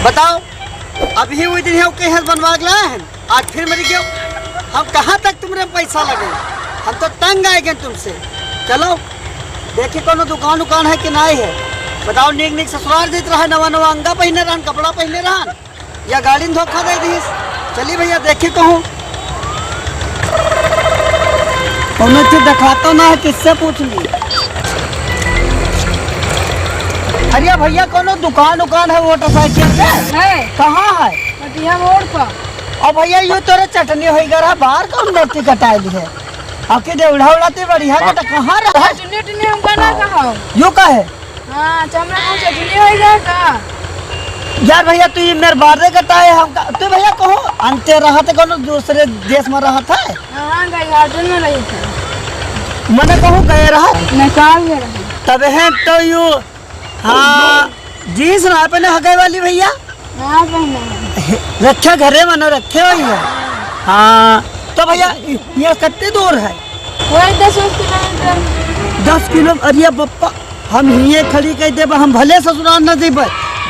बताओ, अभी वो दिन है बनवा के लाए हैं, आज फिर मर गयो। हम कहाँ तक तुम्हारे पैसा लगे, हम तो तंग आए गए तुमसे। चलो देखिए कोनो दुकान उकान है कि नहीं है, बताओ। नीक नीक ससुराल देते रहा, नवा नवा अंगा पहने रहन, कपड़ा पहने रहन, या गाड़ी में धोखा दे दी। चलिए भैया देखिए कहूँ कोनो चीज दिखाता ना है, किससे पूछ ली। अरे भैया कोनो दुकान उकान है मोटरसाइकिल है? कहाँ है? मटिया मोड़ पर। और भैया यूँ तोरे चटनी हो गया बाहर कौन नौती कटाई है, आके दे उड़ा उड़ाते बढ़िया के तो कहाँ रहा? चटनी उटनी हम बना कहा यूँ का है? हाँ चमड़ा को चटनी हो जाएगा यार भैया तू ये मेरे बारे कटाए हम तू भैया कहो अंते रहा थे कोनो दूसरे देश में रहा था? हाँ गई गार्डन में रही थी। मैंने कहूँ गए रहा निकाल गए रही तब है तो यूँ। हाँ जीन्स ना पहने हगे वाली भैया ना पहने रखे घरे मनो रखे हुई है। हाँ तो भैया ये कितनी दूर है? वही 10 किलोमीटर। 10 किलो? अरे पप्पा हम ये खड़ी कह दे, हम भले ससुराल न दे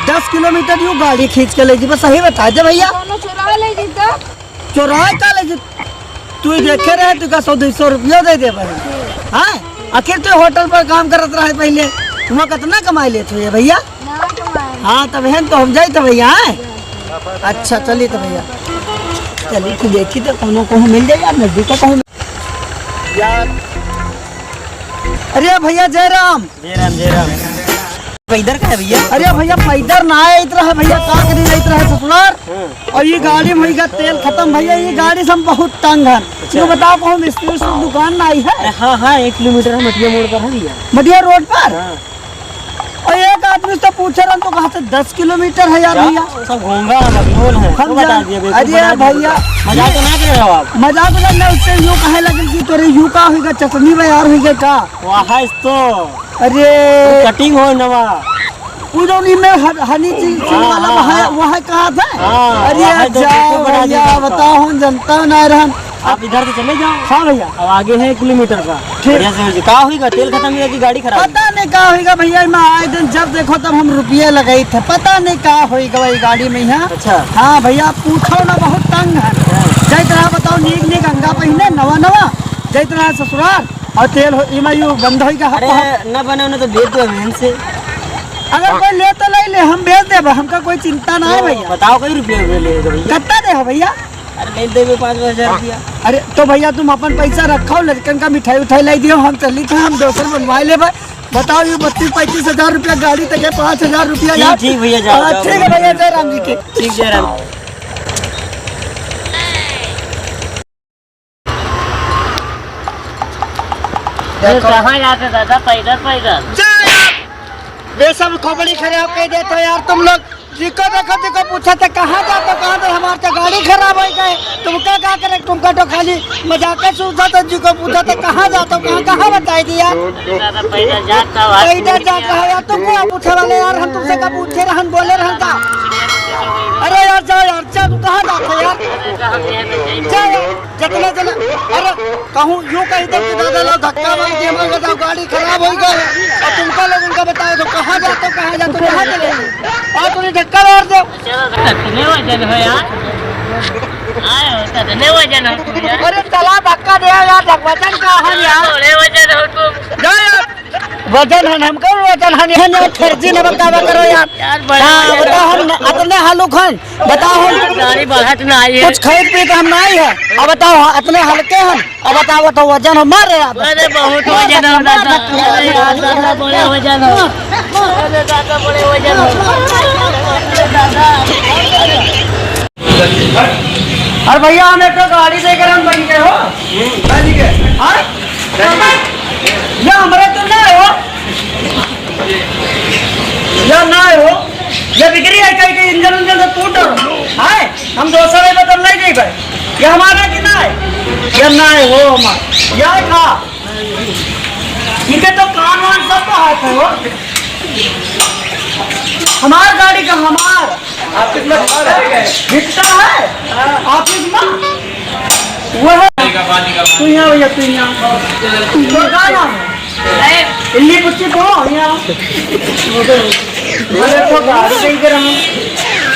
10 किलोमीटर यूँ गाड़ी खींच के ले जी, बस सही बता दे भैया। चुरा ले जी तो चौराहे का ले जी? तू देखे रहे तू का 100-200 रुपया दे दे भाई। हाँ आखिर तू होटल पर काम करत रहे पहले, तुम कितना कमाई लेते हो भैया? हाँ तब है तो हम जाए तो भैया। अच्छा चलिए तो भैया, चलिए तू देखी तो कोनो कहूँ मिल जाए यार, नजदीक का कहूँ यार। अरे भैया जय राम। जय राम जय राम। इधर का है भैया? अरे भैया पैदर ना है इतना है भैया, का करी नहीं इतना है ससुराल। और ये गाड़ी में भैया तेल खत्म भैया, ये गाड़ी से हम बहुत तंग है। तो बताओ कौन मिस्त्री से दुकान ना आई है? हाँ हाँ 1 किलोमीटर है, मटिया मोड़ पर है भैया। मटिया रोड पर? और एक आदमी से पूछे रहा तो कहा 10 किलोमीटर है यार भैया। सब घूंगा मखमूल है। हम बता दिए। अरे भैया मजाक तो ना कर रहे हो आप? मजाक करना उससे यूँ कहे लगे कि तोरे यूँ का होगा चटनी में यार होगा का? वहाँ तो अरे कटिंग हो नवा उदौली में हनी चीज वाला वहाँ कहा था। अरे जाओ भैया बताओ हम जनता ना रहन। आप इधर से चले जाओ। हाँ भैया अब आगे है 1 किलोमीटर का। क्या होगा? तेल खत्म होगा कि गाड़ी खराब? पता नहीं क्या होगा भैया, मैं आए दिन जब देखो तब हम रुपये लगाई थे, पता नहीं क्या होगा भाई गाड़ी में यहाँ। अच्छा हाँ भैया पूछो ना, बहुत तंग है। जय तरह बताओ नीक नीक अंगा पहने नवा नवा, जय तरह ससुराल और तेल बंद होगा। अरे न बने उन्हें तो बेच दो बहन से। अगर कोई ले तो ले ले, हम बेच दे, हमका कोई चिंता ना है भैया। बताओ कई रुपये ले कितना दे भैया? अरे ले दे 5,000 रुपया। अरे तो भैया तुम अपन पैसा रखो, लड़कन का मिठाई उठाई लाई दियो, हम चली थे हम दोसर बनवा ले। बताओ ये 32-35 हजार रुपया गाड़ी तक है, 5,000 रुपया यार। ठीक भैया जाओ। ठीक है भैया जय राम जी के। ठीक जय राम। कहाँ जाते दादा? पैदल पैदल बेसब खोपड़ी खराब कर देते हो यार तुम लोग। जिको देखो जिको पूछा था कहाँ जाते हो, कहाँ तो हमारे तो गाड़ी खराब हो गए, तुम क्या करे? तुमका तो खाली मजाक सोचा था। जिको पूछा था कहाँ जाते हो, कहाँ कहाँ बताई दिया? पैदल जाता पैदल जाता है यार, तुमको पूछे वाले यार, हम तुमसे कब पूछे रहन बोले रहन का? अरे यार जाओ यार, चल तू कहाँ जाते हो यार? चल चले चले। अरे कहूँ यूँ कहीं तो दादा लोग धक्का मार के हमारे बताओ गाड़ी खराब हो गई और तुमका लोग उनका बताओ तो कहाँ जाते हो, कहाँ जाते हो, कहाँ चले और तुमने धक्का मार दो। कितने वजन हो यार? कितने वजन हो यार? अरे चला धक्का दे यार, वजन का है यार? थोड़े वजन हो तुम। जाओ यार, वजन है हमको, वजन है ना खर्ची न बकावा करो यार। हाँ बताओ हम अपने हालू खान बताओ, हम गाड़ी बढ़त ना आई है। कुछ खरीद पी हम ना आई है। अब बताओ अपने हल्के हैं, अब बताओ तो वजन हम मार रहे हैं। अरे बहुत वजन हो दादा, दादा बड़े वजन हो, अरे दादा बड़े वजन हो दादा। अरे भैया हम एक तो गाड़ी देकर हम बन गए हो या हमारे तो ना हो या ना हो, ये बिक्री है कहीं कहीं इंजन उंजन से टूट है, हम 200 में बदल नहीं गई भाई। ये हमारा कि ना है? ये ना है हो हमारा, या था ठीक है। तो कान वान सब तो हाथ है हो, हमार गाड़ी का हमार ऑफिस में दिखता है ऑफिस में वो है। तू यहाँ भैया, तू यहाँ क्या नाम है? इल्ली पुच्ची को यहाँ। अरे तो गाड़ी देख रहा हूँ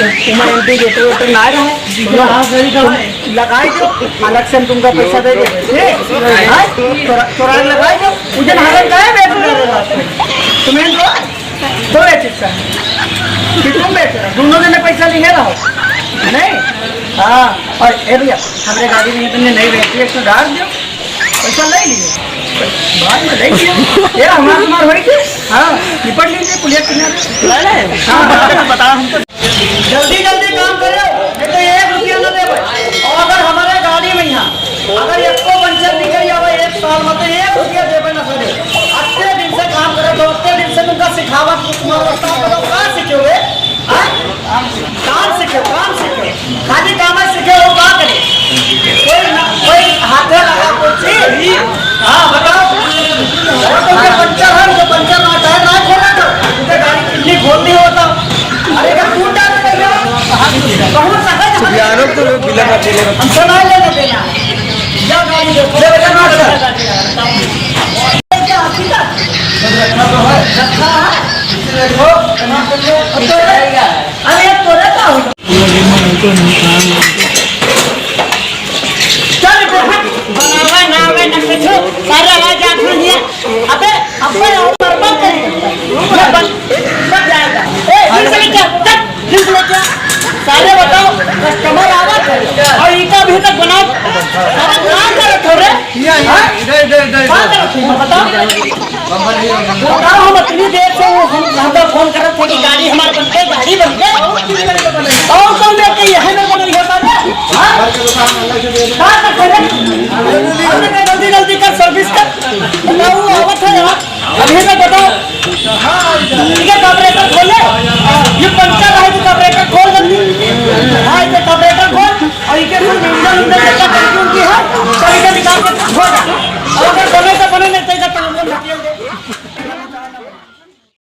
एंट्री देते हुए ना रहे लगाई दो अलग से हम तुमका पैसा दे देंगे तोरा लगाई दो मुझे हालत का है तुम्हें दो चिट्ठा कि तुम बेच रहे दोनों दिन पैसा लिए रहो नहीं। हाँ और ए भैया हमारे गाड़ी में तुमने नहीं बेची है तो डाल दो पैसा ले लिए बाद में ले लियो ये हमारा तुम्हार हो थी। हाँ निपट लीजिए पुलिस किनारे बताओ हमको जल्दी जल्दी काम करो नहीं तो 1 रुपया न दे और अगर हमारे गाड़ी में यहाँ अगर एक को पंचर निकल जाए 1 साल में तो 1 रुपया देवे न सके अच्छे दिन से काम करे तो अच्छे दिन से तुमका सिखावत कहाँ सीखोगे काम सीखे खाली काम सीखे वो क्या करे कोई हाथ लगा कुछ। हाँ बताओ पंचर है तो पंचर ना टायर ना खोला तो तुझे गाड़ी कितनी खोलनी होता अरे क्या टूट बहुत सहज तो हमको ना लेने देना या गाड़ी देखो अरे तो रहता हूँ चल बनावा ना वे न कुछ सारा आवाज आ रही है अबे अबे और बर्बाद करेगा बन जाएगा ए फिर से क्या फिर से क्या सारे बताओ कस्टमर आवाज और इनका भी तक बनाओ सारा काम करो थोड़े बताओ हम इतनी देर से हमको फोन कर रहे थे कि गाड़ी हमारे बन गई गाड़ी बन गई और कौन लेके यह ना बन गया जल्दी जल्दी कर सर्विस कर बताओ आवत है